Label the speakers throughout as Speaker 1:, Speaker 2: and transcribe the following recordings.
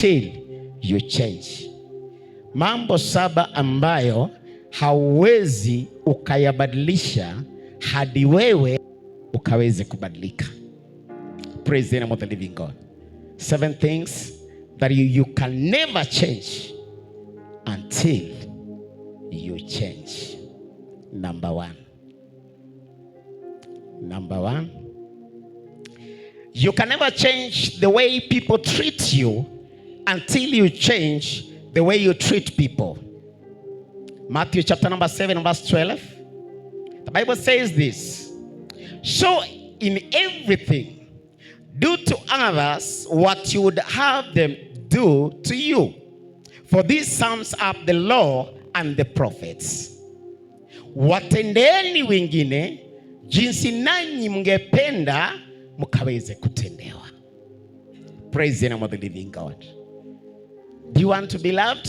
Speaker 1: till you change. Mambo 7 ambayo hauwezi ukayabadilisha hadi wewe ukaweze kubadilika. Praise the name of the living God. 7 things that you can never change until you change. Number one, you can never change the way people treat you until you change the way you treat people. Matthew chapter number 7 verse 12. The Bible says this: so in everything, do to others what you would have them do to you. For this sums up the law and the prophets. Watendeeni wengine jinsi nanyi mngependa mkaweze kutendewa. Praise the name of the living God. Do you want to be loved?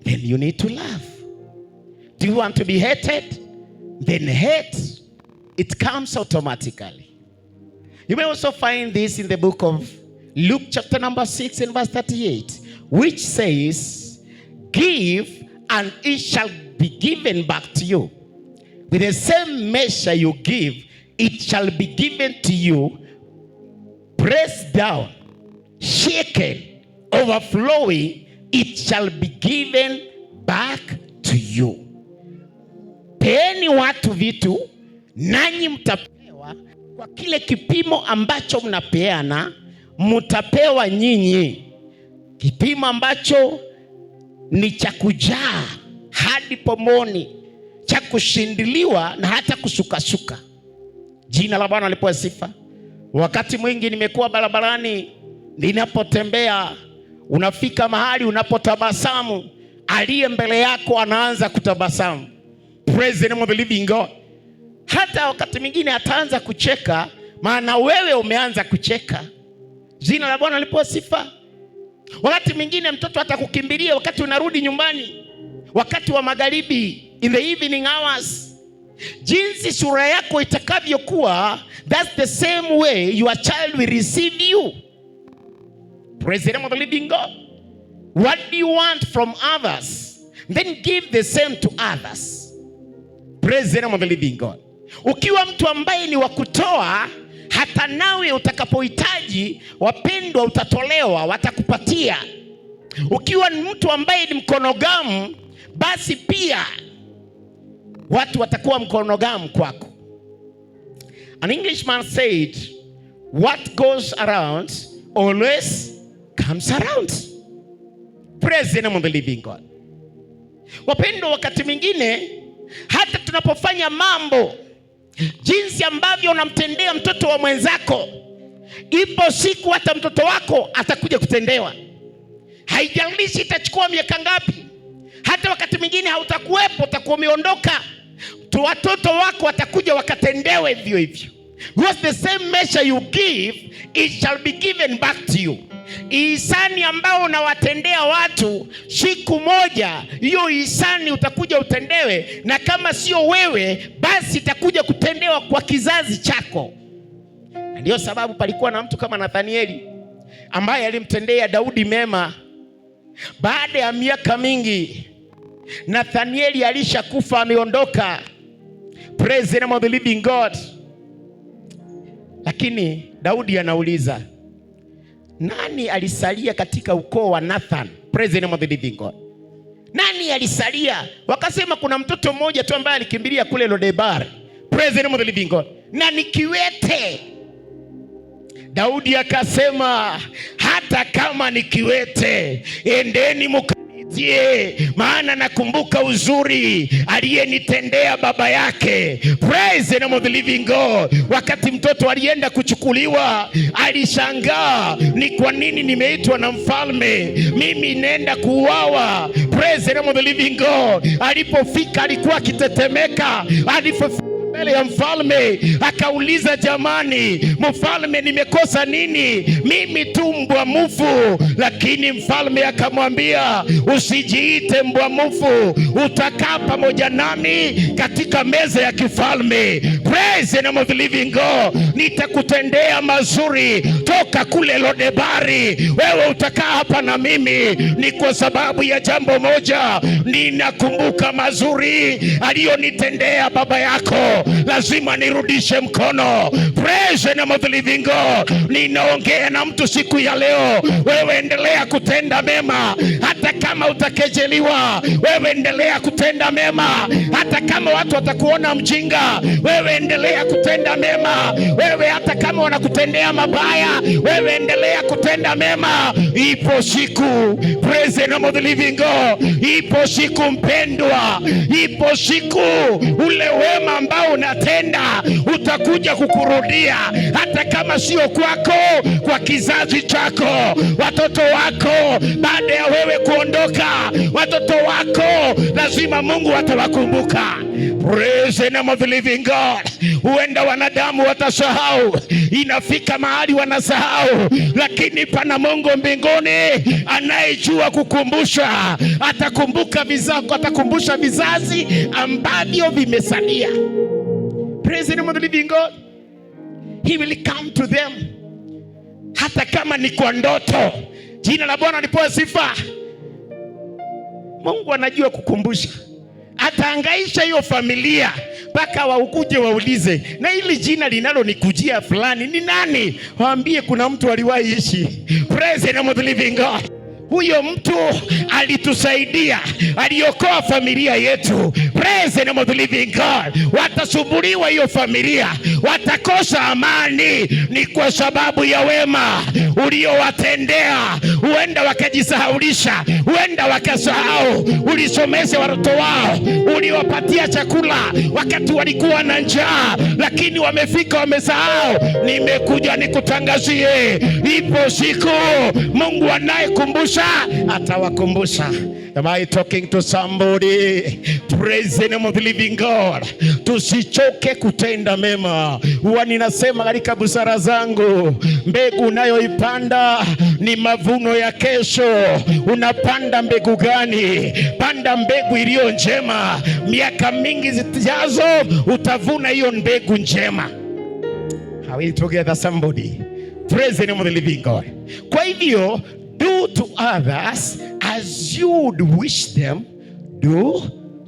Speaker 1: Then you need to love. Do you want to be hated? Then hate. It comes automatically. You may also find this in the book of Luke chapter number 6 and verse 38, which says, give and it shall be given back to you. With the same measure you give, it shall be given to you, pressed down, shaken, overflowing, it shall be given back to you. Peeni watu vitu, nanyi mtapewa kwa kile kipimo ambacho mnapeana, mtapewa nyinyi. Kipimo ambacho ni cha kujaa hadi pomoni, cha kushindiliwa na hata kusukasuka. Jina la Bwana lipewe sifa. Wakati mwingi nimekuwa barabarani, ninapotembea, unafika mahali unapotabasamu, aliye mbele yako anaanza kutabasamu. Praise the name of the living God. Hata wakati mwingine ataanza kucheka, maana wewe umeanza kucheka. Jina la Bwana lipewe sifa. Wakati mwingine mtoto atakukimbilia wakati unarudi nyumbani, wakati wa magharibi, in the evening hours. Jinsi sura yako itakavyokuwa, that's the same way your child will receive you. Praise the name of the living God. What do you want from others? Then give the same to others. Praise the name of the living God. Ukiwa mtu ambaye ni wa kutoa, hata nawe utakapohitaji, wapendwa, utatolewa, watakupatia. Ukiwa ni mtu ambaye ni mkonogamu, basi pia watu watakuwa mkonogamu kwako. An Englishman said, what goes around always comes around. Praise the name of the living God. Wapendwa, wakati mwingine hata tunapofanya mambo, jinsi ambavyo unamtendea mtoto wa mwenzako, ipo siku hata mtoto wako atakuja kutendewa. Haijalishi itachukua miaka ngapi. Hata wakati mwingine hautakuwepo, utakuwa umeondoka, watoto wako watakuja wakatendewe hivyo hivyo. Because the same measure you give, it shall be given back to you. Ihsani ambao unawatendea watu, siku moja hiyo ihsani utakuja utendewe, na kama sio wewe, basi itakuja kutendewa kwa kizazi chako. Na ndio sababu palikuwa na mtu kama Nathanieli ambaye alimtendea Daudi mema. Baada ya miaka mingi, Nathanieli alishakufa, ameondoka. Praise the name of the living God. Lakini Daudi anauliza, nani alisalia katika ukoo wa Nathan? Praise the name of the living God. Nani alisalia? Wakasema kuna mtoto mmoja tu ambaye alikimbilia kule Lodebar. Praise the name of the living God. Na ni kiwete. Daudi akasema, hata kama ni kiwete, endeni mkanijie, maana nakumbuka uzuri aliyenitendea baba yake. Praise the name of the living God. Wakati mtoto alienda kuchukuliwa, alishangaa, ni kwa nini nimeitwa na mfalme, mimi nenda kuuawa? Praise the name of the living God. Alipofika alikuwa akitetemeka. Alipofika mbele ya mfalme, akauliza, jamani mfalme, nimekosa nini? Mimi tu mbwa mfu. Lakini mfalme akamwambia, usijiite mbwa mfu, utakaa pamoja nami katika meza ya kifalme. Praise the name of the living God. Nitakutendea mazuri toka kule Lodebari, wewe utakaa hapa na mimi. Ni kwa sababu ya jambo moja, ninakumbuka mazuri aliyonitendea baba yako, lazima nirudishe mkono. Praise the name of the living God. Ninaongea na mtu siku ya leo, wewe endelea kutenda mema hata kama utakejeliwa. Wewe endelea kutenda mema hata kama watu watakuona mjinga. Wewe endelea kutenda mema. Wewe hata kama wanakutendea mabaya, wewe endelea kutenda mema. Ipo siku, praise the name of the living God, ipo siku mpendwa, ipo siku ule wema ambao unatenda utakuja kukurudia, hata kama sio kwako, kwa kizazi chako, watoto wako. Baada ya wewe kuondoka, watoto wako lazima Mungu atawakumbuka. Praise the name of the living God. Huenda wanadamu watasahau, inafika mahali wanasahau, lakini pana Mungu mbinguni anayejua kukumbusha. Atakumbusha vizazi ambavyo vimesalia. Praise the name of the living God. He will come to them, hata kama ni kwa ndoto. Jina la Bwana lipewe sifa. Mungu anajua kukumbusha. Atahangaisha hiyo familia mpaka waukuje waulize, na hili jina linalonikujia fulani ni nani? Waambie kuna mtu aliwahi ishi. Praise the name of the living God. Huyo mtu alitusaidia, aliokoa familia yetu. Praise the name of the living God. Watasumbuliwa hiyo familia, watakosa amani, ni kwa sababu ya wema uliowatendea. Huenda wakajisahaulisha, huenda wakasahau ulisomesha watoto wao, uliwapatia chakula wakati walikuwa na njaa, lakini wamefika wamesahau. Nimekuja nikutangazie, ipo siku Mungu anayekumbusha atawakumbusha. Am I talking to somebody? Praise the name of the living God. Tusichoke kutenda mema. Huwa ninasema katika busara zangu, mbegu unayoipanda ni mavuno ya kesho. Unapanda mbegu gani? Panda mbegu iliyo njema. Miaka mingi zijazo utavuna hiyo mbegu njema. Are we together somebody? Praise the name of the living God. Kwa hivyo, do to others as you would wish them do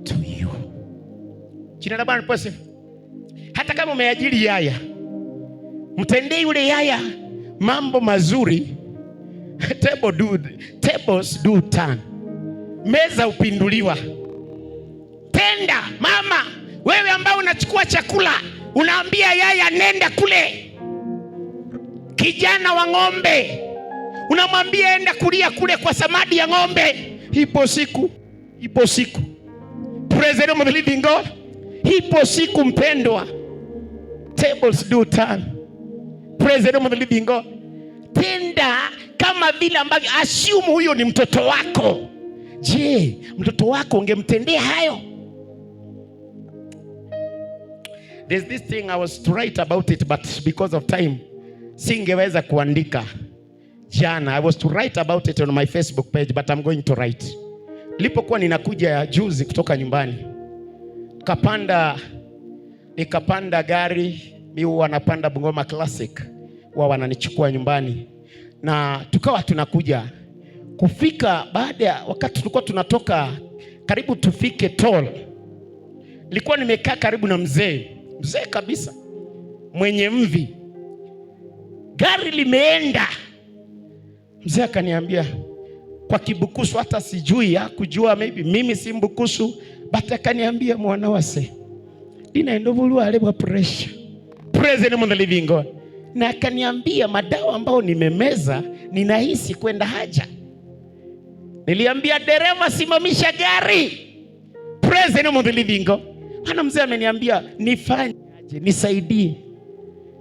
Speaker 1: to you. Jina la Bwana lipewe sifa. Hata kama umeajiri yaya, mtendee yule yaya mambo mazuri. Tables do turn. Meza upinduliwa. Tenda mama, wewe ambao unachukua chakula, unaambia yaya nenda kule. Kijana wa ng'ombe, unamwambia enda kulia kule kwa samadi ya ng'ombe. Ipo siku. Praise the name of the living God. Ipo siku mpendwa. Tables do turn. Praise the name of the living God. Tenda kama vile ambavyo, assume huyo ni mtoto wako. Je, mtoto wako ungemtendea hayo? There's this thing I was to write about it, but because of time singeweza kuandika jana. I was to write about it on my Facebook page, but I'm going to write. Nilipokuwa ninakuja juzi kutoka nyumbani, nikapanda gari. Mimi huwa napanda Bungoma Classic, wao wananichukua nyumbani, na tukawa tunakuja kufika. Baada ya wakati tulikuwa tunatoka karibu tufike toll, nilikuwa nimekaa karibu na mzee kabisa mwenye mvi. Gari limeenda, mzee akaniambia kwa Kibukusu, hata sijui ya kujua, maybe mimi si Mbukusu, but akaniambia mwana wase dinaendovulua alebwa pressure. Praise the name of the living God. Na akaniambia madawa ambao nimemeza ninahisi kwenda haja. Niliambia dereva simamisha gari. Praise the name of the living God. Hana mzee ameniambia nifanye aje, nisaidie.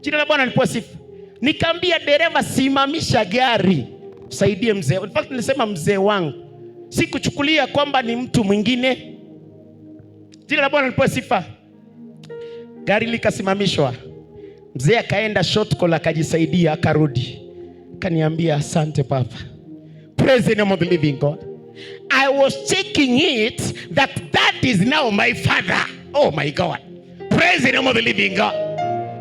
Speaker 1: Jina la Bwana lipewe sifa. Nikaambia dereva simamisha gari, saidie mzee. In fact nilisema mzee wangu, sikuchukulia kwamba ni mtu mwingine. Jina la Bwana lipewe sifa. Gari likasimamishwa. Mzee akaenda short call akajisaidia akarudi. Kaniambia asante papa. Praise the name of the living God. I was checking it that is now my father. Oh my God. Praise the name of the living God.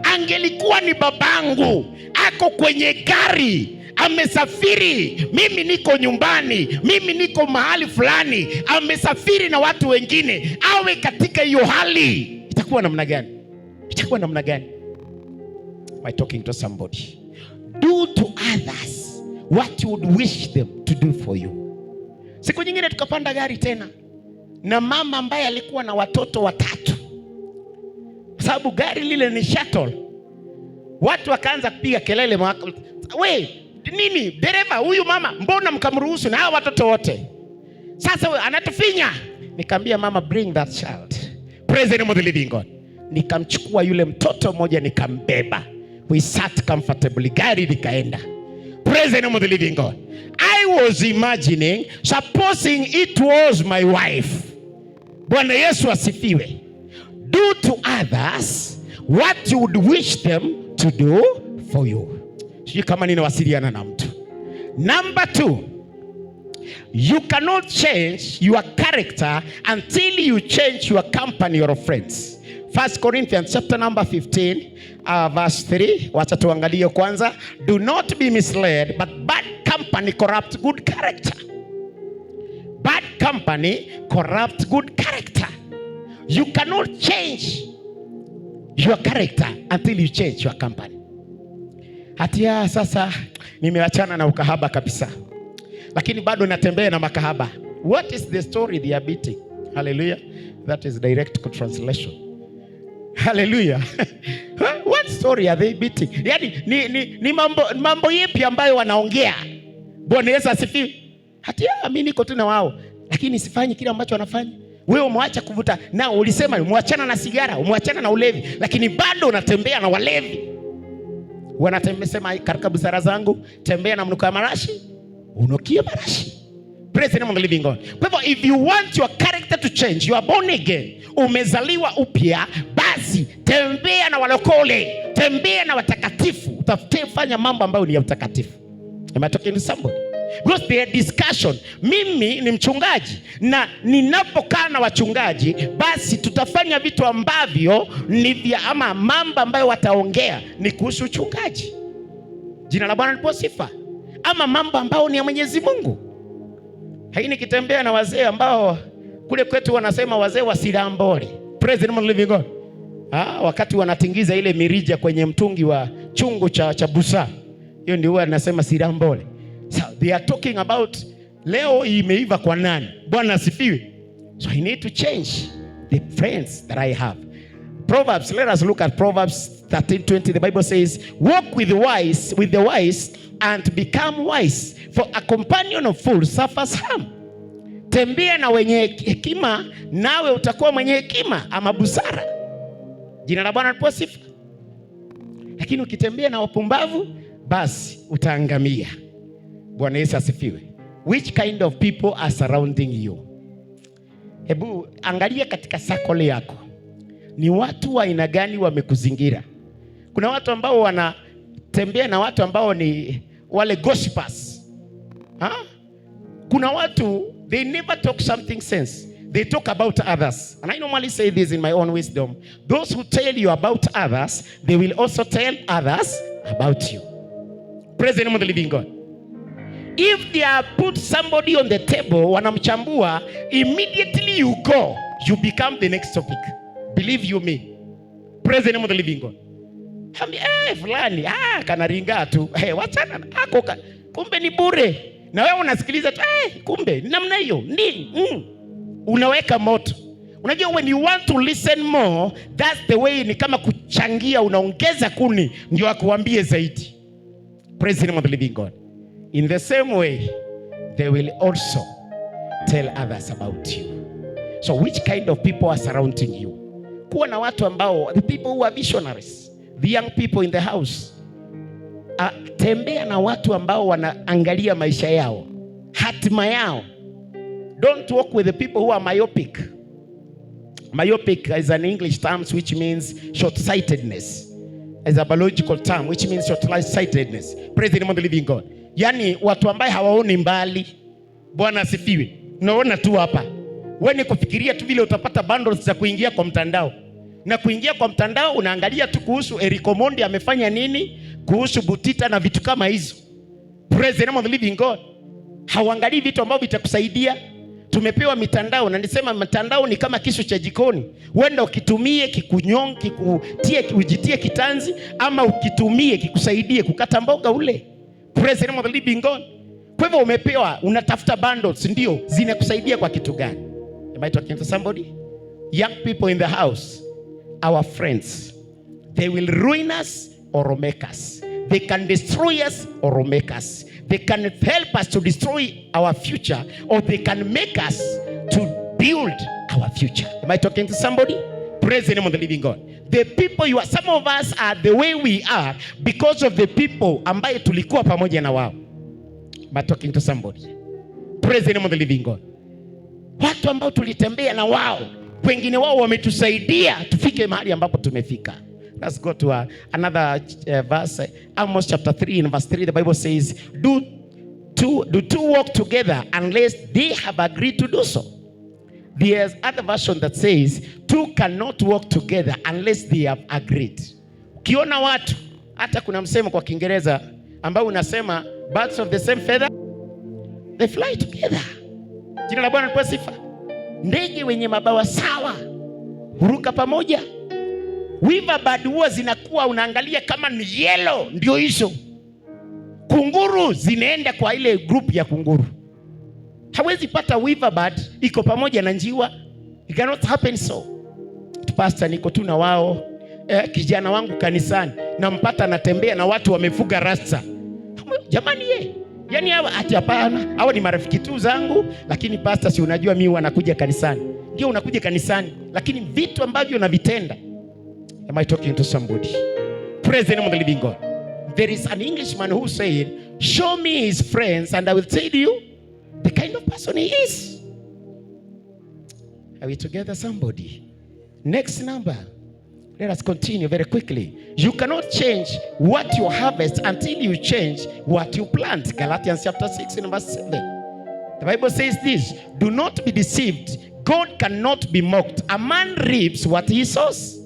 Speaker 1: Angelikuwa ni babangu, ako kwenye gari, amesafiri, mimi niko nyumbani, mimi niko mahali fulani, amesafiri na watu wengine, awe katika hiyo hali, itakuwa namna gani? Itakuwa namna gani? Am I talking to somebody? Do to others what you would wish them to do for you. Siku nyingine tukapanda gari tena na mama ambaye alikuwa na watoto 3, sababu gari lile ni shuttle. Watu wakaanza kupiga kelele, we nini dereva huyu mama, mbona mkamruhusu na hao watoto wote? Sasa we anatufinya. Nikamwambia mama, bring that child. Praise the name of the living God. Nikamchukua yule mtoto mmoja nikambeba. We sat comfortably, gari likaenda. Praise the name of the living God. I was imagining, supposing it was my wife. Bwana Yesu asifiwe. Do to others what you would wish them to do for you. Sijui kama ninawasiliana na mtu. Number 2, you cannot change your character until you change your company or friends. 1 Corinthians chapter number 15 verse 3. Wacha tuangalie kwanza. Do not be misled, but bad company corrupts good character. Bad company corrupts good character. You cannot change your character until you change your company. Hatia sasa nimeachana na ukahaba kabisa, lakini bado natembea na makahaba. What is the story they are beating? Hallelujah. That is direct translation. Hallelujah. What story are they beating? Yani ni mambo yepi ambayo wanaongea? Bwana Yesu asifiwe. Hatia mimi niko tu na wao, lakini sifanyi kile ambacho wanafanya. Wewe umwacha kuvuta na ulisema umwachana na sigara, umwachana na ulevi, lakini bado unatembea na walevi. Wanatembea sema katika busara zangu, tembea na mnuka marashi, unukie marashi. Praise the name of the living God. Kwa hivyo if you want your character to change, you are born again, umezaliwa upya, basi tembea na walokole, tembea na watakatifu, utafanya mambo ambayo ni ya utakatifu. Am I talking to somebody? Because their discussion, mimi ni mchungaji na ninapokaa na wachungaji, basi tutafanya vitu ambavyo ni vya ama mambo ambayo wataongea ni kuhusu uchungaji. Jina la Bwana lipewe sifa. Ama mambo ambayo ni ya Mwenyezi Mungu. Haini kitembea na wazee ambao kule kwetu wanasema wazee wa Silambole. Praise the name of the living God. Wakati wanatingiza ile mirija kwenye mtungi wa chungu cha busa. Hiyo ndio huwa nasema Silambole. So they are talking about leo imeiva kwa nani? Bwana asifiwe. So I need to change the friends that I have. Proverbs, let us look at Proverbs 13:20. The Bible says, walk with the wise and become wise, for a companion of fools suffers harm. Tembea na wenye hekima nawe utakuwa mwenye hekima ama busara. Jina la Bwana lipewe sifa. Lakini ukitembea na wapumbavu, basi utaangamia. Bwana Yesu asifiwe. Which kind of people are surrounding you? Hebu angalia katika circle yako. Ni watu wa aina gani wamekuzingira? Kuna watu ambao wanatembea na watu ambao ni wale gossipers. Kuna watu, they never talk something sense. They talk about others. And I normally say this in my own wisdom. Those who tell you about others, they will also tell others about you. Praise the name of the living God. If they have put somebody on the table, wanamchambua, immediately you go, you become the next topic. Believe you me. Praise the name of the living God. Fulani, kanaringa tu. Wachana, kumbe ni bure. Na wewe unasikiliza tu, kumbe, namna hiyo, nini? Unaweka moto. Unajua when you want to listen more, that's the way, ni kama kuchangia, unaongeza kuni, ndio akuambie zaidi. Praise the name of the living God. In the same way, they will also tell others about you. So which kind of people are surrounding you? Kuwa na watu ambao, the people who are visionaries, the young people in the house. Tembea na watu ambao wanaangalia maisha yao, hatima yao. Don't walk with the people who are myopic. Myopic is an English term which means short-sightedness. Is a biological term which means short-sightedness. Praise the name of the living God. Yani watu ambaye hawaoni mbali. Bwana asifiwe. Unaona tu hapa. Wewe ni kufikiria tu vile utapata bundles za kuingia kwa mtandao. Na kuingia kwa mtandao unaangalia tu kuhusu Eric Omondi amefanya nini, kuhusu Butita na vitu kama hizo. Praise the name of the living God. Hauangalii vitu ambavyo vitakusaidia. Tumepewa mitandao na nisema mitandao ni kama kisu cha jikoni. Wenda ukitumie kikunyonge, ujitie kitanzi, ama ukitumie kikusaidie kukata mboga ule. Praise the name of the living God. Kwa hivyo umepewa, unatafuta bundles, ndio zinakusaidia kwa kitu gani? Am I talking to somebody? Young people in the house, our friends, they will ruin us or make us. They can destroy us or make us. They can help us to destroy our future, or they can make us to build our future. Am I talking to somebody? Praise the name of the living God. The people you are, some of us are the way we are because of the people ambaye tulikuwa pamoja na wao. Am I talking to somebody? Praise the name of the living God. Watu ambao tulitembea na wao, wengine wao wametusaidia tufike mahali ambapo tumefika. Let's go to another verse. Amos chapter 3 and verse 3. The Bible says, do two walk together unless they have agreed to do so. There's other version that says, two cannot walk together unless they have agreed. Ukiona watu, hata kuna msemo kwa Kiingereza ambao unasema, birds of the same feather, they fly together. Jina la Bwana lipewe sifa. Ndege wenye mabawa sawa huruka pamoja. Weaver bird huwa zinakuwa unaangalia kama ni yellow, ndio hizo. Kunguru zinaenda kwa ile group ya kunguru. Hawezi pata weaver bird iko pamoja na njiwa. It cannot happen so. Pastor niko tu na wao, kijana wangu kanisani nampata anatembea na watu wamefuga rasta. Jamani yani hawa ati hapana, hawa ni marafiki tu zangu, lakini pastor si unajua mimi wanakuja kanisani. Ndio unakuja kanisani, lakini vitu ambavyo unavitenda. Am I talking to somebody? Praise the name of the living God. There is an Englishman who said, show me his friends and I will tell you the kind of person he is. Are we together, somebody? Next number. Let us continue very quickly. You cannot change what you harvest until you change what you plant. Galatians chapter 6 and verse 7. The Bible says this, do not be deceived. God cannot be mocked. A man reaps what he sows.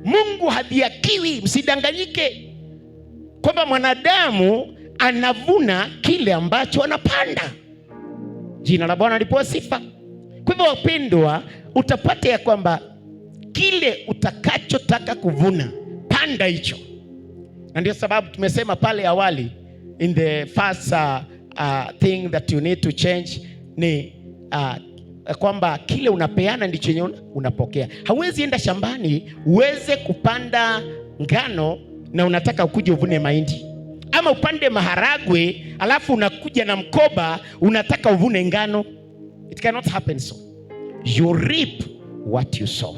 Speaker 1: Mungu hadhihakiwi, msidanganyike kwamba mwanadamu anavuna kile ambacho anapanda. Jina la Bwana lipewe sifa. Kwa hivyo wapendwa, utapata ya kwamba kile utakachotaka kuvuna, panda hicho. Na ndio sababu tumesema pale awali, in the first thing that you need to change ni kwamba kile unapeana ndicho chenye unapokea. Hauwezi enda shambani uweze kupanda ngano na unataka ukuje uvune mahindi, ama upande maharagwe alafu unakuja na mkoba unataka uvune ngano. It cannot happen so. You reap what you sow.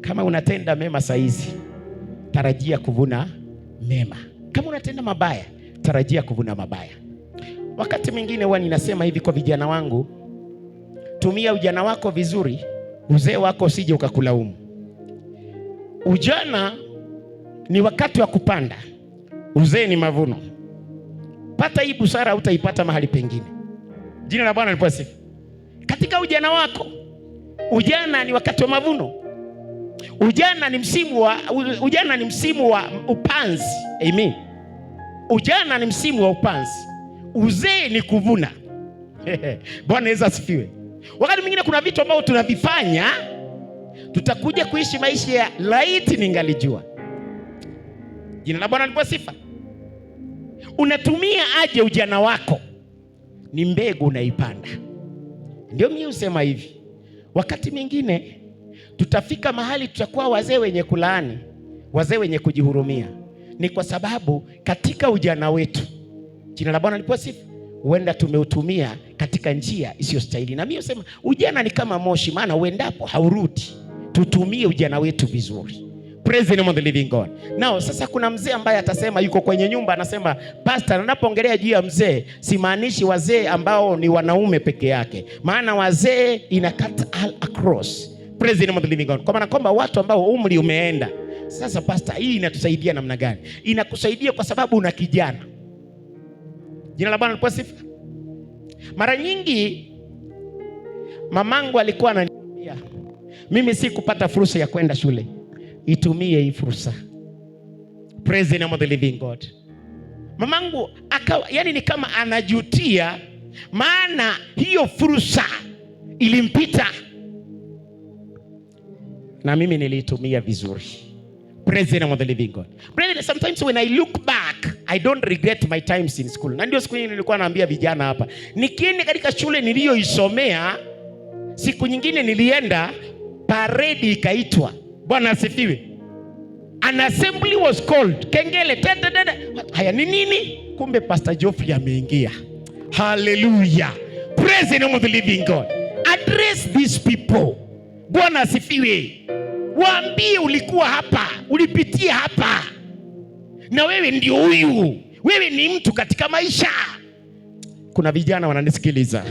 Speaker 1: Kama unatenda mema saizi, tarajia kuvuna mema. Kama unatenda mabaya, tarajia kuvuna mabaya. Wakati mwingine huwa ninasema hivi kwa vijana wangu, tumia ujana wako vizuri, uzee wako usije ukakulaumu. Ujana ni wakati wa kupanda, uzee ni mavuno. Pata hii busara, utaipata mahali pengine. Jina la Bwana lipewe sifa. Katika ujana wako, ujana ni wakati wa mavuno. Ujana ni msimu wa upanzi. Amen. Ujana ni msimu wa upanzi. Uzee ni kuvuna. Bwana Yesu asifiwe. Wakati mwingine kuna vitu ambavyo tunavifanya, tutakuja kuishi maisha ya laiti ningalijua. Jina la Bwana lipewe sifa. Unatumia aje ujana wako? Ni mbegu unaipanda. Ndio mimi husema hivi, wakati mwingine tutafika mahali tutakuwa wazee wenye kulaani, wazee wenye kujihurumia. Ni kwa sababu katika ujana wetu, jina la Bwana lipewe sifa, huenda tumeutumia katika njia isiyostahili. Na mimi husema ujana ni kama moshi, maana uendapo haurudi. Tutumie ujana wetu vizuri. Praise the name of the living God. Now, sasa kuna mzee ambaye atasema, yuko kwenye nyumba anasema, pastor, ninapoongelea juu ya mzee simaanishi wazee ambao ni wanaume peke yake. Maana wazee ina cut all across. Praise the name of the living God. Kwa maana kwamba watu ambao umri umeenda. Sasa pastor, hii inatusaidia namna gani? Inakusaidia kwa sababu una kijana. Jina la Bwana lipewe sifa. Mara nyingi mamangu alikuwa ananiambia mimi si kupata fursa ya kwenda shule. Itumie hii fursa. Praise the name of the living God. Mamangu yani ni kama anajutia, maana hiyo fursa ilimpita na mimi niliitumia vizuri. Praise the name of the living God. Brother, sometimes when I look back, I don't regret my times in school. Na ndio siku nyingine nilikuwa naambia vijana hapa, nikienda katika shule niliyoisomea, siku nyingine nilienda parade ikaitwa. Bwana asifiwe. An assembly was called. Kengele haya ni nini? Kumbe Pastor Geoffrey ameingia. Hallelujah. Praise the name of the living God. Address these people. Bwana asifiwe. Waambie ulikuwa hapa, ulipitia hapa, na wewe ndio huyu. Wewe ni mtu katika maisha. Kuna vijana wananisikiliza.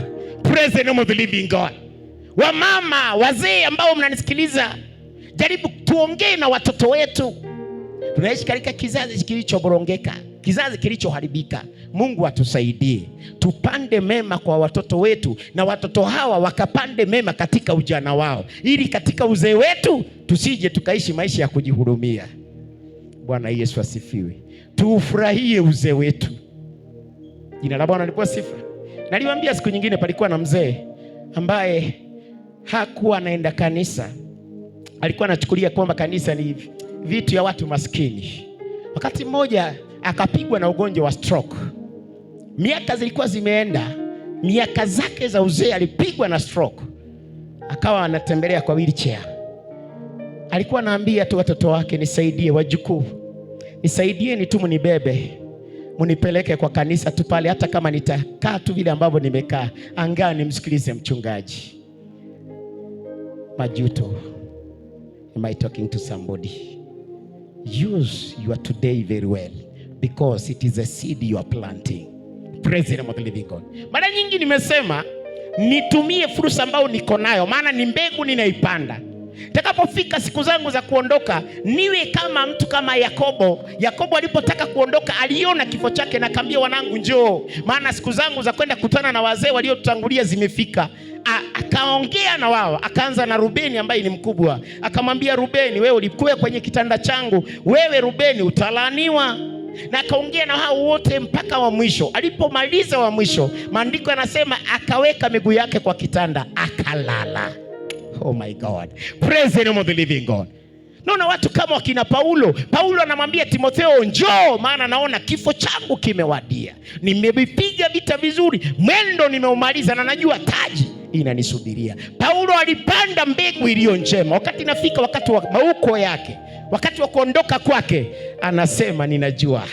Speaker 1: Praise the name of the living God. Wamama, wazee ambao mnanisikiliza, jaribu tuongee na watoto wetu. Tunaishi katika kizazi kilichoborongeka, kizazi kilichoharibika. Mungu atusaidie tupande mema kwa watoto wetu, na watoto hawa wakapande mema katika ujana wao, ili katika uzee wetu tusije tukaishi maisha ya kujihurumia. Bwana Yesu asifiwe. Tuufurahie uzee wetu. Jina la Bwana lipewe sifa. Naliwaambia siku nyingine, palikuwa na mzee ambaye hakuwa anaenda kanisa. Alikuwa anachukulia kwamba kanisa ni vitu ya watu maskini. Wakati mmoja akapigwa na ugonjwa wa stroke. Miaka zilikuwa zimeenda, miaka zake za uzee, alipigwa na stroke. Akawa anatembelea kwa wheelchair. Alikuwa anaambia tu watoto wake, nisaidie wajukuu, nisaidieni tu mnibebe, mnipeleke kwa kanisa tu pale, hata kama nitakaa tu vile ambavyo nimekaa, angaa nimsikilize mchungaji. Majuto. Am I talking to somebody? Use your today very well, because it is a seed you are planting. Praise the name of the living God. Mara nyingi nimesema nitumie fursa ambayo niko nayo, maana ni mbegu ninaipanda. Takapofika siku zangu za kuondoka, niwe kama mtu kama Yakobo. Yakobo alipotaka kuondoka, aliona kifo chake na akamwambia wanangu njoo, maana siku zangu za kwenda kutana na wazee waliotutangulia zimefika. Akaongea na wao, akaanza na Rubeni ambaye ni mkubwa. Akamwambia Rubeni, wewe ulikuwa kwenye kitanda changu, wewe Rubeni utalaaniwa. Na akaongea na hao wote mpaka wa mwisho. Alipomaliza wa mwisho, maandiko yanasema akaweka miguu yake kwa kitanda akalala. Oh my God. Praise the name of the living God. Naona watu kama wakina Paulo. Paulo anamwambia Timotheo, njoo, maana naona kifo changu kimewadia. Nimevipiga vita vizuri, mwendo nimeumaliza, na najua taji inanisubiria. Paulo alipanda mbegu iliyo njema. Wakati nafika wakati wa mauko yake, wakati wa kuondoka kwake, anasema ninajua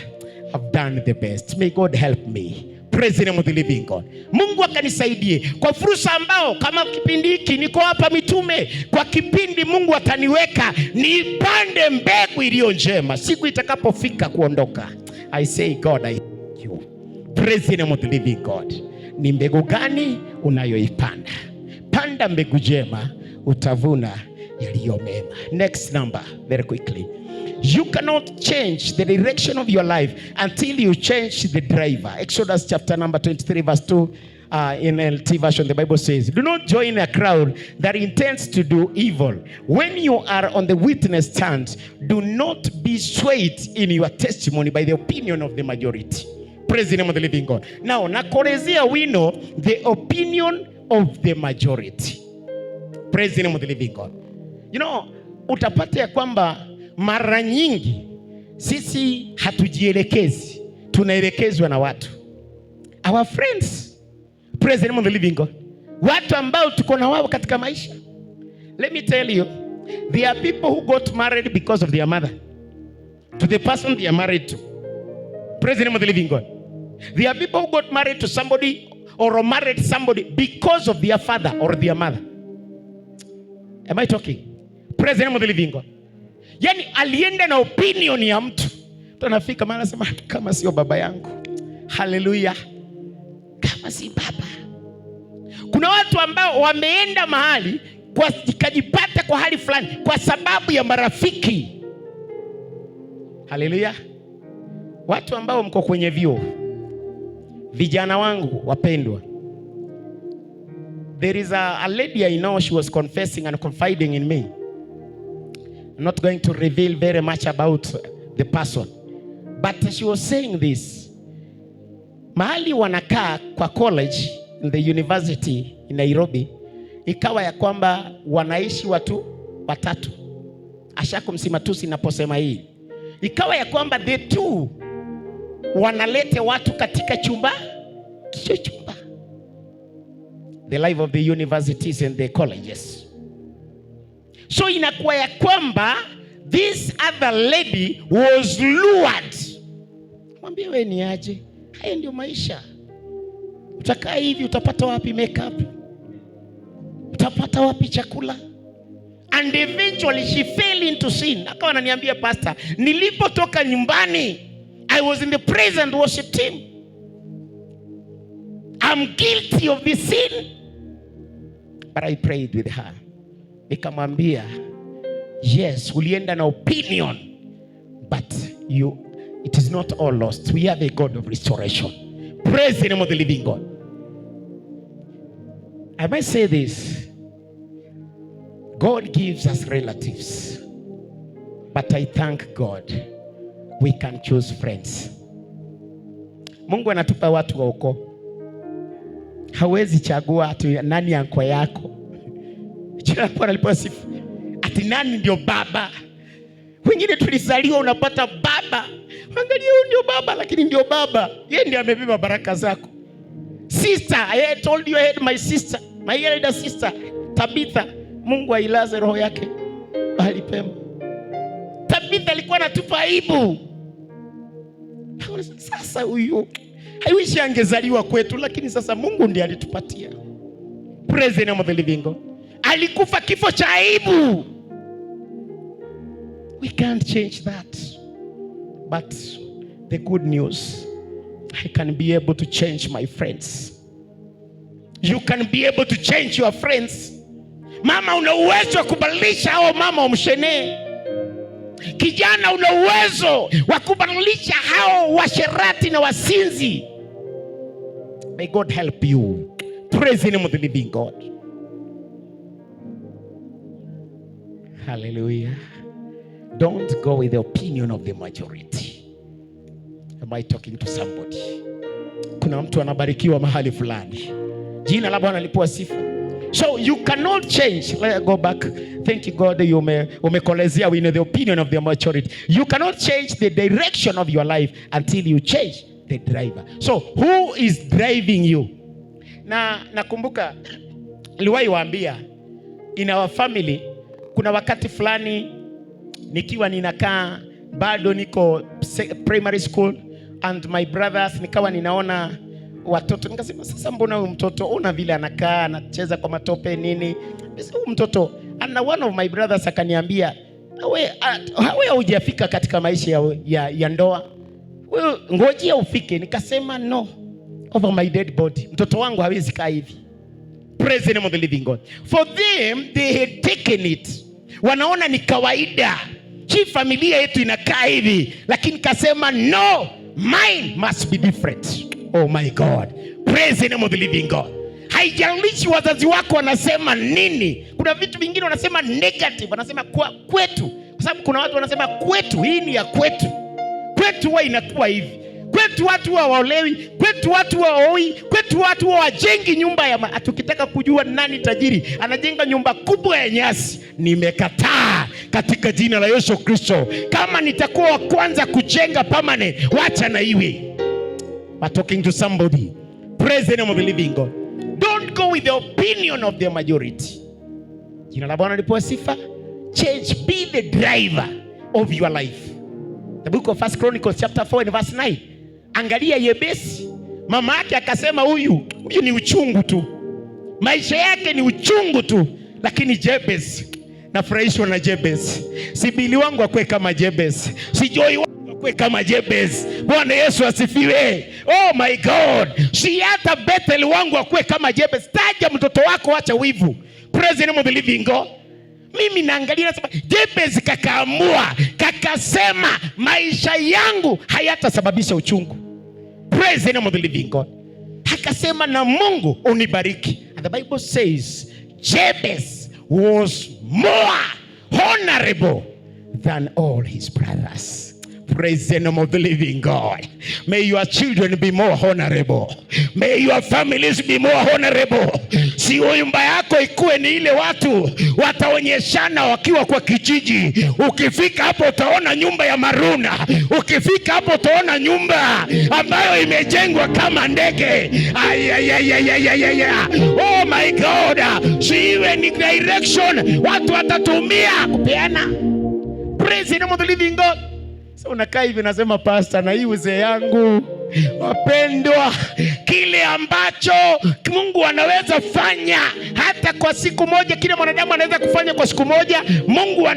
Speaker 1: I've done the best. May God help me. Praise the name of the living God. Mungu akanisaidie kwa fursa ambao kama kipindi hiki niko hapa mitume, kwa kipindi Mungu ataniweka nipande mbegu iliyo njema. Siku itakapofika kuondoka, I say God, I thank you. Praise the name of the living God. Ni mbegu gani unayoipanda? Panda mbegu njema, utavuna yaliyo mema. Next number, very quickly. You cannot change the direction of your life until you change the driver. Exodus chapter number 23 verse 2 in LT version, the Bible says, do not join a crowd that intends to do evil. When you are on the witness stand, do not be swayed in your testimony by the opinion of the majority. Praise the name of the living God. Now, nakorezea wino the opinion of the majority. Praise the name of the living God. You know, utapata ya kwamba mara nyingi sisi hatujielekezi, tunaelekezwa na watu. Our friends. Praise the name of the living God. Watu ambao tuko na wao katika maisha. Let me tell you, there are people who got married because of their mother, to the person they are married to. Praise the name of the living God. There are people who got married to somebody or married somebody because of their father or their mother. Am I talking? Praise the name of the living God. Yani alienda na opinion ya mtu. Tunafika maana sema kama sio baba yangu. Hallelujah. Kama si baba. Kuna watu ambao wameenda mahali ikajipata kwa hali fulani kwa sababu ya marafiki. Haleluya. Watu ambao mko kwenye vyuo, vijana wangu wapendwa, there is a lady I know, she was confessing and confiding in me. I'm not going to reveal very much about the person, but she was saying this. Mahali wanakaa kwa college in the university in Nairobi, ikawa ya kwamba wanaishi watu watatu. Ashakumsimatusi naposema hii. Ikawa ya kwamba the two wanalete watu katika chumba. The life of the universities and the colleges. So inakuwa ya kwamba this other lady was lured. Mwambie wewe ni aje? Haya ndio maisha. Utakaa hivi, utapata wapi makeup? Utapata wapi chakula? And eventually she fell into sin. Akawa ananiambia, pastor, nilipotoka nyumbani, I was in the praise and worship team. I'm guilty of this sin. But I prayed with her. Nikamwambia, yes, ulienda na opinion, but it is not all lost. We have a God of restoration. Praise the name of the living God. I might say this. God gives us relatives, but I thank God we can choose friends. Mungu anatupa watu wa ukoo. Hawezi chagua ati nani anko yako. Jina Bwana liposifu. Ati nani ndio baba. Wengine tulizaliwa unapata baba. Angalia huyu ndio baba, lakini ndio baba. Yeye ndiye amebeba baraka zako. Sister, I told you I had my sister, my elder sister, Tabitha. Mungu ailaze roho yake mahali pema. Tabitha alikuwa anatupa aibu. Sasa huyu haiwishi angezaliwa kwetu, lakini sasa Mungu ndiye alitupatia. Praise the name of the living God. Alikufa kifo cha aibu. We can't change that. But the good news, I can be able to change my friends. You can be able to change your friends. Mama, una uwezo wa kubadilisha hao mama wamshenee. Kijana, una uwezo wa kubadilisha hao washerati na wasinzi. May God help you. Praise the name of the living God. Hallelujah. Don't go with the opinion of the majority. Am I talking to somebody? Kuna mtu anabarikiwa mahali fulani. Jina la Bwana lipewe sifa. So you cannot change. Let go back. Thank you God, umekolezea we know the opinion of the majority. You cannot change the direction of your life until you change the driver. So who is driving you? Na nakumbuka niliwahi waambia in our family kuna wakati fulani nikiwa ninakaa bado niko primary school and my brothers, nikawa ninaona watoto, nikasema sasa mbona huyu mtoto una vile anakaa anacheza kwa matope nini? Huyu mtoto, and one of my brothers akaniambia, wewe hujafika katika maisha ya ndoa, wewe ngojea ufike. Nikasema no, over my dead body, mtoto wangu hawezi kaa hivi. Praise the name of the living God. For them, they had taken it. Wanaona ni kawaida, hii familia yetu inakaa hivi, lakini kasema no, mine must be different. Oh my God. Praise the name of the living God. Haijalishi wazazi wako wanasema nini. Kuna vitu vingine wanasema negative, wanasema kwetu. Kwa sababu kuna watu wanasema kwetu, hii ni ya kwetu. Kwetu huwa inakuwa hivi. Kwetu watu hawaolewi, kwetu watu hawaoi, kwetu watu hawajengi nyumba ya tukitaka kujua nani tajiri, anajenga nyumba kubwa ya nyasi. Nimekataa katika jina la Yesu Kristo. Kama nitakuwa wa kwanza kujenga permanent, wacha na iwe. I'm talking to somebody. Praise the name of the living God. Don't go with the opinion of the majority. Jina la Bwana lipewe sifa. Change, be the driver of your life. The book of 1 Chronicles chapter 4 and verse 9. Angalia Yebesi, mama yake akasema huyu ni uchungu tu. Maisha yake ni uchungu tu. Lakini Jebesi, nafurahishwa na Jebesi. Si Bili wangu akwe kama Jebesi. Si Joy wangu ukuwe kama Jabez. Bwana Yesu asifiwe. Oh my God. Si hata Bethel wangu akuwe kama Jabez. Taja mtoto wako, acha wivu. Praise the name of the living God. Mimi naangalia nasema Jabez kakaamua, kakasema maisha yangu hayatasababisha uchungu. Praise the name of the living God. Akasema na Mungu unibariki. And the Bible says Jabez was more honorable than all his brothers. Praise the name of the living God. May your children be more honorable. May your families be more honorable. Si nyumba yako ikuwe ni ile watu wataonyeshana wakiwa kwa kijiji. Ukifika hapo utaona nyumba ya Maruna. Ukifika hapo utaona nyumba ambayo imejengwa kama ndege. Oh my God. Si iwe ni direction watu watatumia kupeana. Praise the name of the living God. So unakaa hivi nasema pastor, na hii uzee yangu wapendwa, kile ambacho Mungu anaweza fanya hata kwa siku moja, kile mwanadamu anaweza kufanya kwa siku moja, Mungu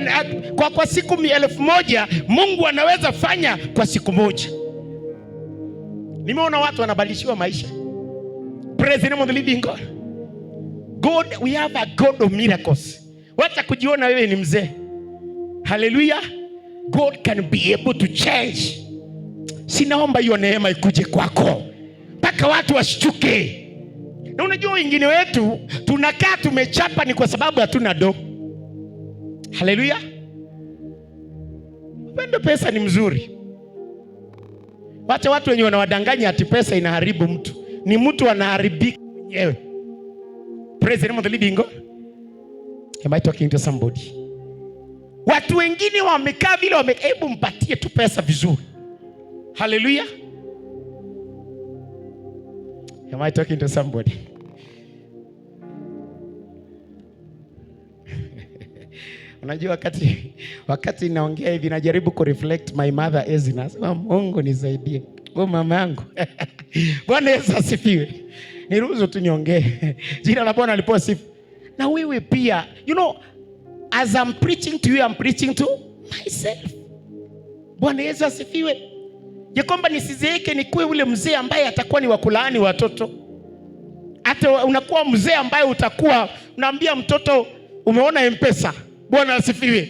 Speaker 1: kwa siku 1000, Mungu anaweza fanya kwa siku moja. Nimeona watu wanabadilishiwa maisha. Praise the name of the living God. God, we have a God of miracles. Wacha kujiona wewe ni mzee. Hallelujah. God can be able to change. Sinaomba hiyo neema ikuje kwako mpaka watu washtuke. Na unajua wengine wetu tunakaa tumechapa ni kwa sababu hatuna do. Hallelujah. Upendo pesa ni mzuri. Wacha watu wenye wanawadanganya ati pesa inaharibu mtu. Ni mtu anaharibika mwenyewe. Praise the name of the living God. Am I talking to somebody? Watu wengine wamekaa vile hebu mpatie tu pesa vizuri. Hallelujah. Am I talking to somebody? Unajua wakati naongea hivi najaribu ku reflect my mother Ezina. Nasema Mungu nisaidie. Mama yangu. Bwana Yesu asifiwe. Niruhusu tu niongee. Jina la Bwana liposifu. Na wewe pia, you know, as I'm preaching to you, I'm preaching to myself. Bwana Yesu asifiwe. Je, kwamba nisizeeke nikuwe ule mzee ambaye atakuwa ni wakulaani watoto. Hata unakuwa mzee ambaye utakuwa unaambia mtoto umeona M-Pesa. Bwana asifiwe.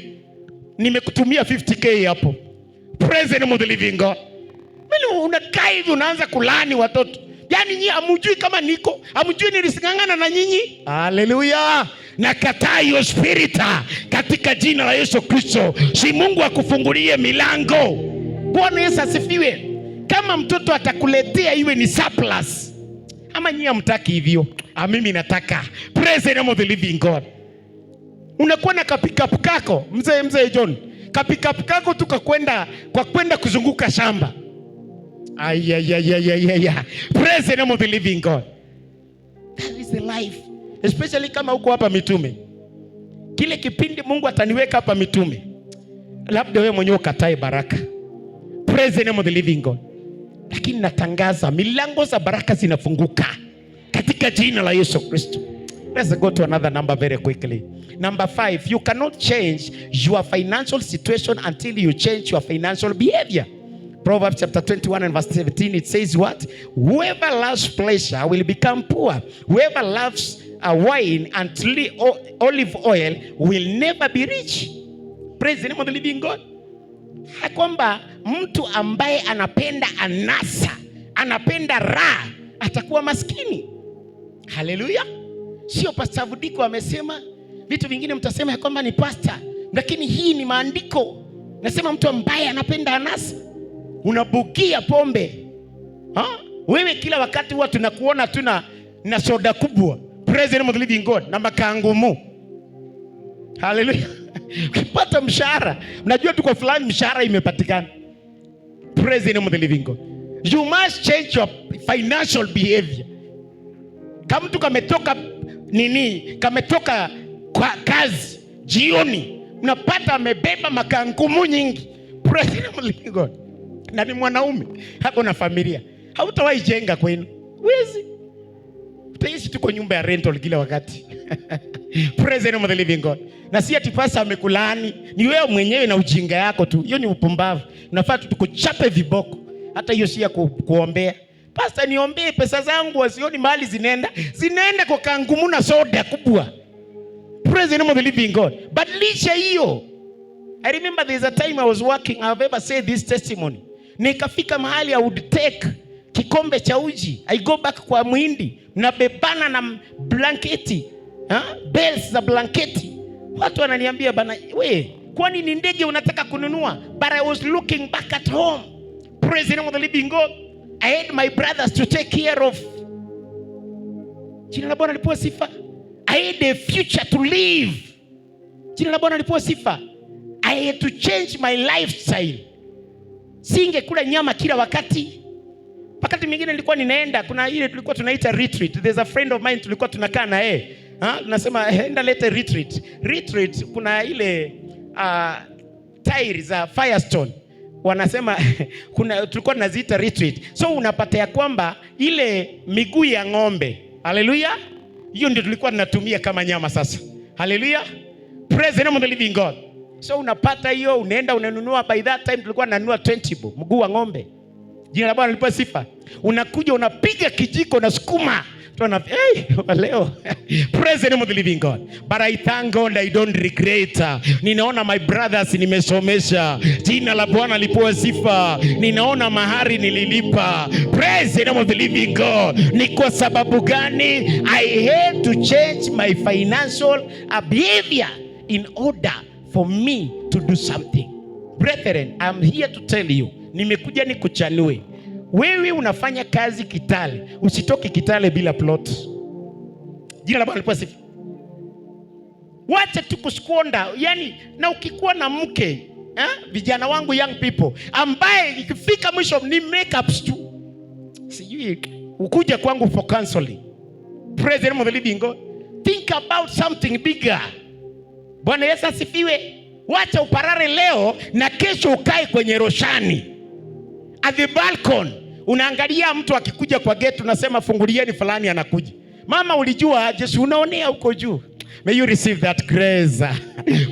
Speaker 1: Nimekutumia 50k hapo. Praise the name of the living God. Mimi unakaa hivi unaanza kulaani watoto. Yaani nyinyi hamjui kama niko, hamjui nilisingangana na nyinyi. Haleluya. Nakataa hiyo spirita katika jina la Yesu Kristo. Si Mungu akufungulie milango. Bwana Yesu asifiwe. Kama mtoto atakuletea iwe ni surplus, ama nyinyi hamtaki hivyo, mimi nataka. Praise the name of the living God. Unakuwa na kapikapu kako, mzee John. Kapikapu kako tukakwenda kuzunguka shamba. Praise the name of the living God. That is the life. Especially kama uko hapa mitume. Kile kipindi Mungu ataniweka hapa mitume, labda wewe mwenyewe ukatae baraka. Praise the name of the living God. Lakini natangaza milango za baraka zinafunguka katika jina la Yesu Kristo. Let's go to another number very quickly. Number 5, you cannot change your financial situation until you change your financial behavior. Proverbs chapter 21 and verse 17, it says what? Whoever loves pleasure will become poor. Whoever loves wine and olive oil will never be rich. Praise the name of the living God. Kwamba mtu ambaye anapenda anasa, anapenda raha, atakuwa maskini. Hallelujah. Sio Pastor Vudiko amesema, vitu vingine mtasema kwamba ni pastor, lakini hii ni maandiko. Nasema mtu ambaye anapenda anasa, unabukia pombe. Wewe kila wakati huwa tunakuona na soda kubwa. Praise the name of the living God. Na makangumu. Hallelujah. Ukipata mshahara, unajua tuko fulani mshahara imepatikana. Praise the name of the living God. You must change your financial behavior. Kama mtu kametoka kwa kazi jioni, unapata amebeba makangumu nyingi. Praise the name of the living God. Na ni mwanaume, hako na familia. Hautawahi jenga kwenu. Wezi. Utaishi tuko nyumba ya rental kila wakati. Praise the name of the living God. Na si ati pastor amekulaani, ni wewe mwenyewe na ujinga yako tu. Hiyo ni upumbavu. Unafaa tu tukuchape viboko. Hata hiyo si ya kuombea. Pastor, niombee pesa zangu wasioni mahali zinaenda kwa kangumu na soda kubwa. Praise the name of the living God. But licha hiyo, I remember there's a time I was working, I've ever said this testimony. Nikafika mahali I would take kikombe cha uji, I go back kwa muhindi, nabebana na blanketi, bells za blanketi. Watu wananiambia bana, we, kwani ni ndege unataka kununua? But I was looking back at home. Praise the name of the living God. I had my brothers to take care of. Jina la Bwana lipewe sifa. I had a future to live. Jina la Bwana lipewe sifa. I had to change my lifestyle. Singekula nyama kila wakati. Wakati mwingine nilikuwa ninaenda, kuna ile tulikuwa tunaita retreat. There's a friend of mine tulikuwa tunakaa na yeye. Tunasema enda lete retreat. Retreat kuna ile tire za Firestone. Wanasema tulikuwa tunaziita retreat. So unapata ya kwamba ile miguu ya ng'ombe. Hallelujah. Hiyo ndio tulikuwa tunatumia kama nyama sasa. Hallelujah. Praise the name of the living God. So unapata hiyo, unaenda unanunua. By that time tulikuwa tunanunua 20 bob, mguu wa ng'ombe. Jina la Bwana lipewe sifa. Unakuja unapiga kijiko na sukuma. Tuona leo. Praise the name of the living God. But I thank God I don't regret. Ninaona my brothers nimesomesha. Jina la Bwana lipewe sifa. Ninaona mahari nililipa. Praise the name of the living God. Ni kwa sababu gani? I had to change my financial behavior in order for me to do something. Brethren, I'm here to tell you, nimekuja nikuchanue. Wewe unafanya kazi Kitale, usitoke Kitale bila plot. Jina la Bwana lipewe sifa. Wacha tukuskonda, yani na ukikuwa na mke, vijana wangu young people, ambaye ikifika mwisho ni makeups tu. Sijui ukuja kwangu for counseling. Praise the name of the living God. Think about something bigger. Bwana Yesu asifiwe. Wacha uparare leo na kesho ukae kwenye roshani. At the balcony, unaangalia mtu akikuja kwa gate, unasema fungulieni fulani anakuja. Mama, ulijua Yesu unaonea huko juu. May you receive that grace.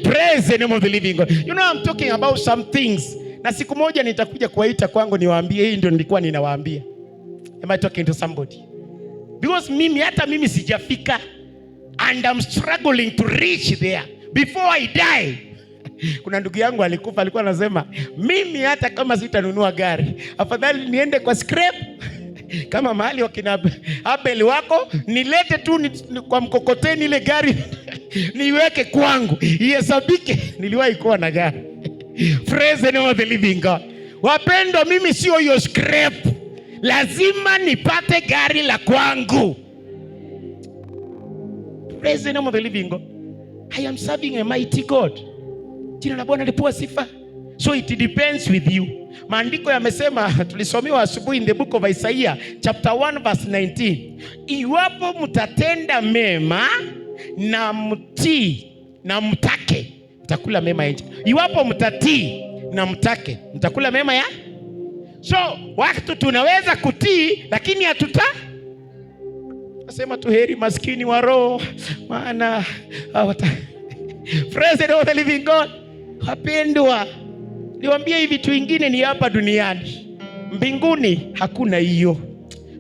Speaker 1: Praise the name of the living God. You know I'm talking about some things. Na siku moja nitakuja kuwaita kwangu niwaambie, hii ndio nilikuwa ninawaambia. Am I talking to somebody? Because hata mimi sijafika, and I'm struggling to reach there before I die. Kuna ndugu yangu alikufa, alikuwa anasema mimi hata kama sitanunua gari, afadhali niende kwa scrap kama mahali wakina Abel wako, nilete tu kwa mkokoteni ile gari niweke kwangu, ihesabike niliwahi kuwa na gari. Praise the name of the living God. Wapendwa, mimi sio hiyo scrap. Lazima nipate gari la kwangu. Praise the name of the living God. I am serving a mighty God. Jina la Bwana lipewe sifa. So it depends with you. Maandiko yamesema, tulisomewa asubuhi in the book of Isaiah chapter 1 verse 19. Iwapo mtatenda mema na mtii na mtake, mtakula mema ya nchi. Iwapo mtatii na mtake, mtakula mema ya. So wakati tunaweza kutii lakini nasema tu heri maskini wa roho, maana praise the Lord, the living God. Wapendwa, niwaambie hivi vitu vingine ni hapa duniani. Mbinguni hakuna hiyo.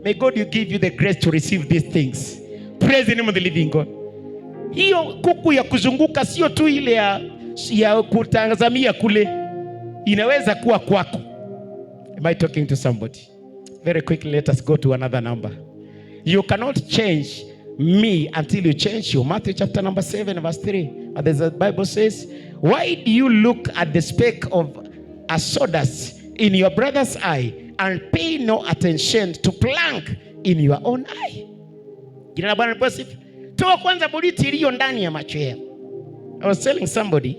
Speaker 1: May God you give you the grace to receive these things. Praise the name of the living God. Hiyo kuku ya kuzunguka sio tu ile ya kutazamia kule. Inaweza kuwa kwako. Am I talking to somebody? Very quickly, let us go to another number. You cannot change me until you change you. Matthew chapter number 7 verse 3. The Bible says, why do you look at the speck of a sawdust in your brother's eye and pay no attention to plank in your own eye? Jina la Bwana lipewe sifa. Toa kwanza boriti iliyo ndani ya macho yako. I was telling somebody,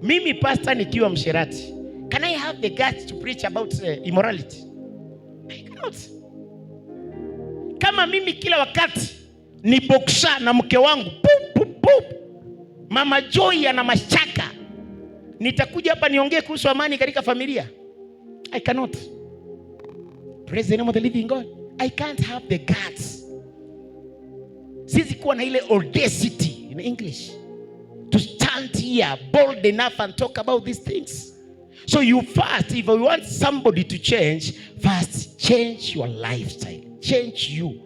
Speaker 1: mimi pastor nikiwa msherati, can I have the guts to preach about immorality? I cannot. Kama mimi kila wakati ni boksha na mke wangu, Mama Joy ana mashaka, nitakuja hapa niongee kuhusu amani katika familia? I cannot. Praise the name of the living God. I can't have the guts. Siwezi kuwa na ile audacity in English to stand here bold enough and talk about these things. So you first, if you want somebody to change, first change your lifestyle. Change you.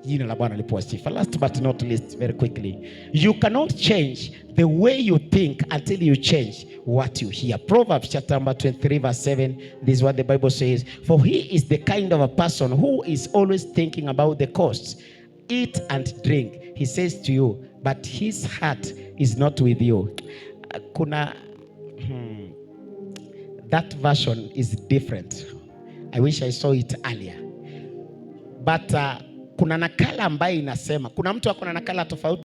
Speaker 1: Jina la Bwana lipewe sifa. Last but not least, very quickly, you cannot change the way you think until you change what you hear. Proverbs chapter number 23 verse 7, this is what the Bible says. For he is the kind of a person who is always thinking about the costs. Eat and drink, he says to you, but his heart is not with you. That version is different. I wish I saw it earlier. But kuna nakala ambayo inasema, kuna mtu ako na nakala tofauti.